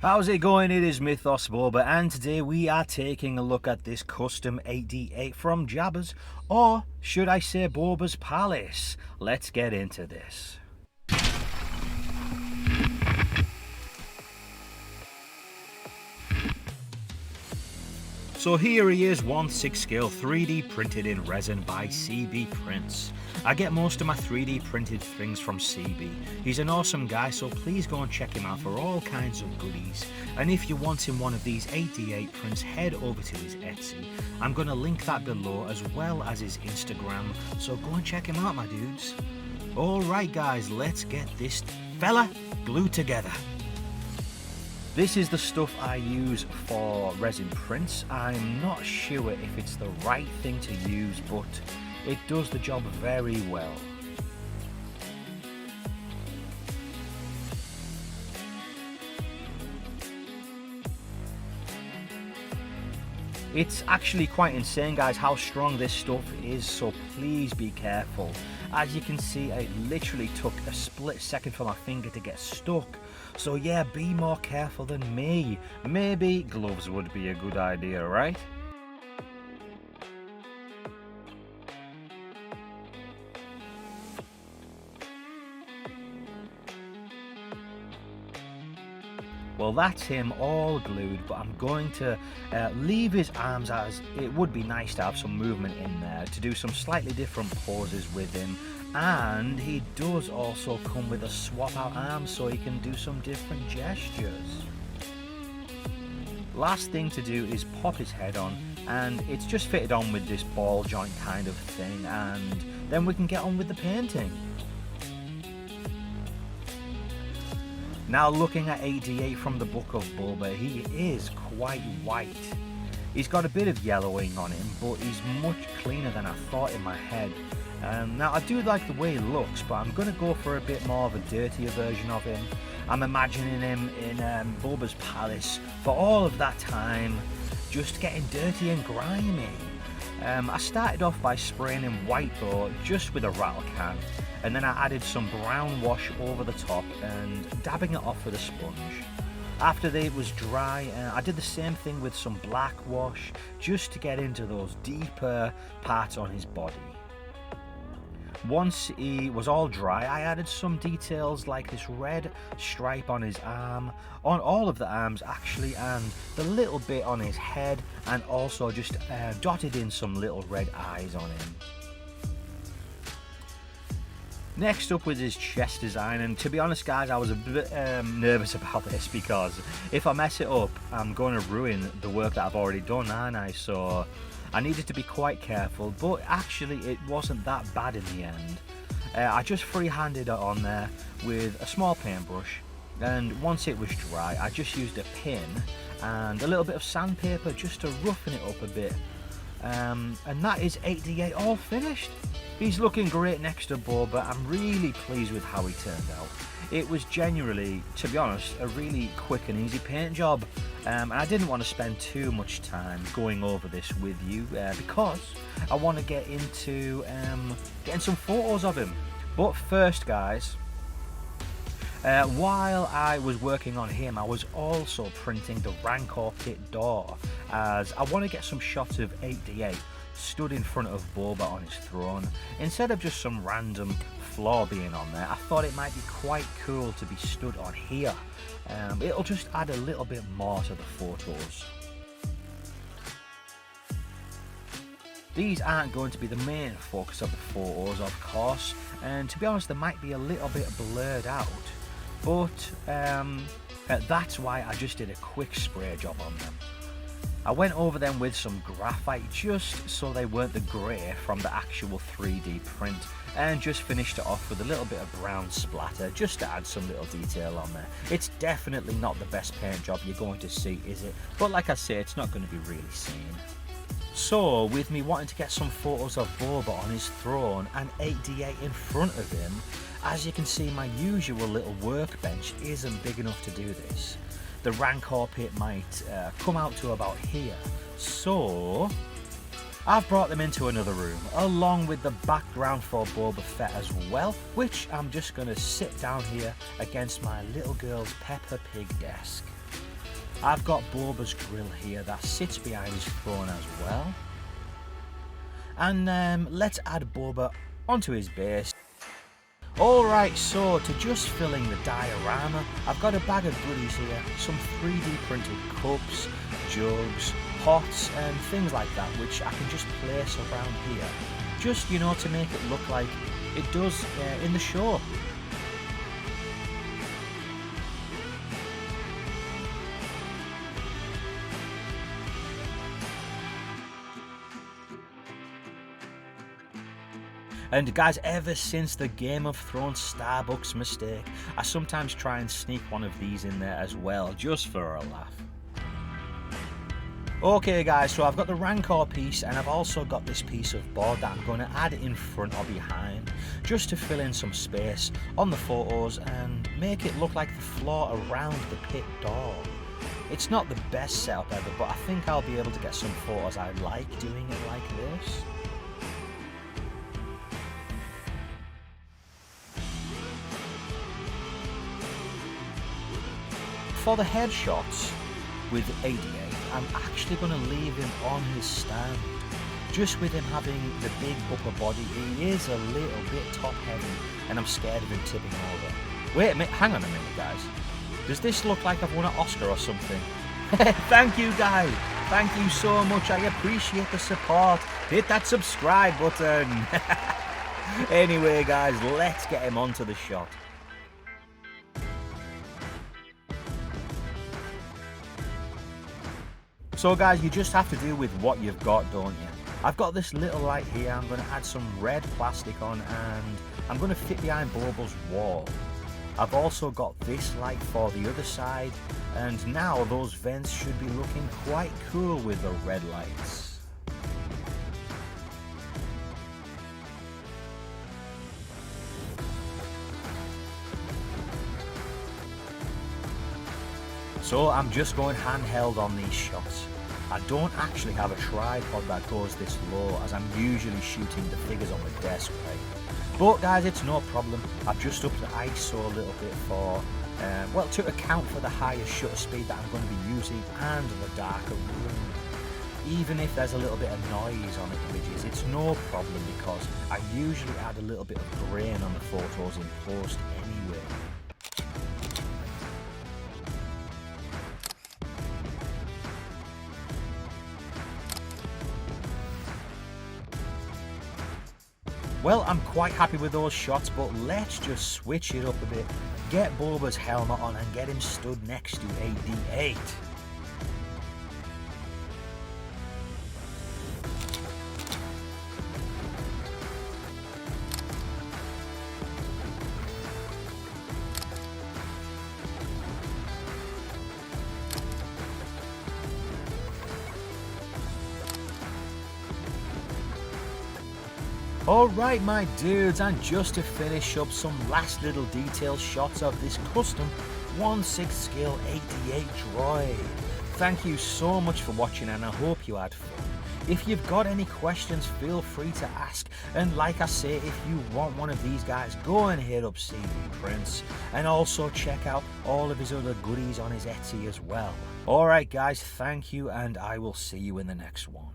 How's it going? It is Mythos Boba, and today we are taking a look at this custom 8D8 from Jabba's, or should I say Boba's Palace. Let's get into this. So here he is, 1/6 scale 3D printed in resin by CB Prints. I get most of my 3D printed things from CB. He's an awesome guy, so please go and check him out for all kinds of goodies. And if you're wanting one of these 8D8 prints, head over to his Etsy. I'm going to link that below as well as his Instagram, so go and check him out, my dudes. Alright guys, let's get this fella glued together. This is the stuff I use for resin prints. I'm not sure if it's the right thing to use, but it does the job very well. It's actually quite insane, guys, how strong this stuff is, so please be careful. As you can see, it literally took a split second for my finger to get stuck. So yeah, be more careful than me. Maybe gloves would be a good idea, right? Well, that's him all glued, but I'm going to leave his arms, as it would be nice to have some movement in there, to do some slightly different poses with him. And he does also come with a swap out arm, so he can do some different gestures. Last thing to do is pop his head on, and it's just fitted on with this ball joint kind of thing, and then we can get on with the painting. Now, looking at 8D8 from the Book of Boba, he is quite white. He's got a bit of yellowing on him, but he's much cleaner than I thought in my head. Now, I do like the way he looks, but I'm going to go for a bit more of a dirtier version of him. I'm imagining him in Boba's Palace for all of that time, just getting dirty and grimy. I started off by spraying him white though, just with a rattle can, and then I added some brown wash over the top and dabbing it off with a sponge. After it was dry, I did the same thing with some black wash, just to get into those deeper parts on his body. Once he was all dry, I added some details like this red stripe on his arm, on all of the arms actually, and the little bit on his head, and also just dotted in some little red eyes on him. Next up was his chest design, and to be honest guys, I was a bit nervous about this, because if I mess it up, I'm going to ruin the work that I've already done, aren't I? So I needed to be quite careful, but actually it wasn't that bad in the end. I just freehanded it on there with a small paintbrush, and once it was dry, I just used a pin and a little bit of sandpaper just to roughen it up a bit. And that is 8D8 all finished. He's looking great next to Boba. I'm really pleased with how he turned out. It was genuinely, to be honest, a really quick and easy paint job, and I didn't want to spend too much time going over this with you because I want to get into getting some photos of him. But first guys, while I was working on him, I was also printing the Rancor pit door, as I want to get some shots of 8D8 stood in front of Boba on his throne, instead of just some random floor being on there. I thought it might be quite cool to be stood on here. It'll just add a little bit more to the photos. These aren't going to be the main focus of the photos, of course, and to be honest, they might be a little bit blurred out, but that's why I just did a quick spray job on them. I went over them with some graphite just so they weren't the grey from the actual 3D print, and just finished it off with a little bit of brown splatter just to add some little detail on there. It's definitely not the best paint job you're going to see, is it? But like I say, it's not going to be really seen. So, with me wanting to get some photos of Boba on his throne and 8D8 in front of him, as you can see, my usual little workbench isn't big enough to do this. The Rancor pit might come out to about here, so I've brought them into another room, along with the background for Boba Fett as well, which I'm just going to sit down here against my little girl's Peppa Pig desk. I've got Boba's grill here that sits behind his throne as well. And let's add Boba onto his base. Alright, so to just fill in the diorama, I've got a bag of goodies here, some 3D printed cups, jugs, pots and things like that, which I can just place around here. Just, you know, to make it look like it does in the show. And guys, ever since the Game of Thrones Starbucks mistake, I sometimes try and sneak one of these in there as well, just for a laugh. Okay guys, so I've got the Rancor piece and I've also got this piece of board that I'm going to add in front or behind, just to fill in some space on the photos and make it look like the floor around the pit door. It's not the best setup ever, but I think I'll be able to get some photos I like doing it like this. For the headshots with 88, I'm actually going to leave him on his stand. Just with him having the big upper body, he is a little bit top heavy and I'm scared of him tipping over. Wait a minute, hang on a minute guys. Does this look like I've won an Oscar or something? Thank you guys, thank you so much, I appreciate the support. Hit that subscribe button. Anyway guys, let's get him onto the shot. So guys, you just have to deal with what you've got, don't you? I've got this little light here, I'm going to add some red plastic on and I'm going to fit behind Boba's wall. I've also got this light for the other side, and now those vents should be looking quite cool with the red lights. So I'm just going handheld on these shots. I don't actually have a tripod that goes this low, as I'm usually shooting the figures on the desk, right? But guys, it's no problem. I've just upped the ISO a little bit for, well, to account for the higher shutter speed that I'm going to be using and the darker room. Even if there's a little bit of noise on the images, it's no problem because I usually add a little bit of grain on the photos in post anyway. Well, I'm quite happy with those shots, but let's just switch it up a bit. Get Boba's helmet on and get him stood next to a D8. Alright my dudes, and just to finish up some last little detail shots of this custom 1/6 scale 88 droid. Thank you so much for watching and I hope you had fun. If you've got any questions, feel free to ask, and like I say, if you want one of these guys, go and hit up CV Prince and also check out all of his other goodies on his Etsy as well. Alright guys, thank you and I will see you in the next one.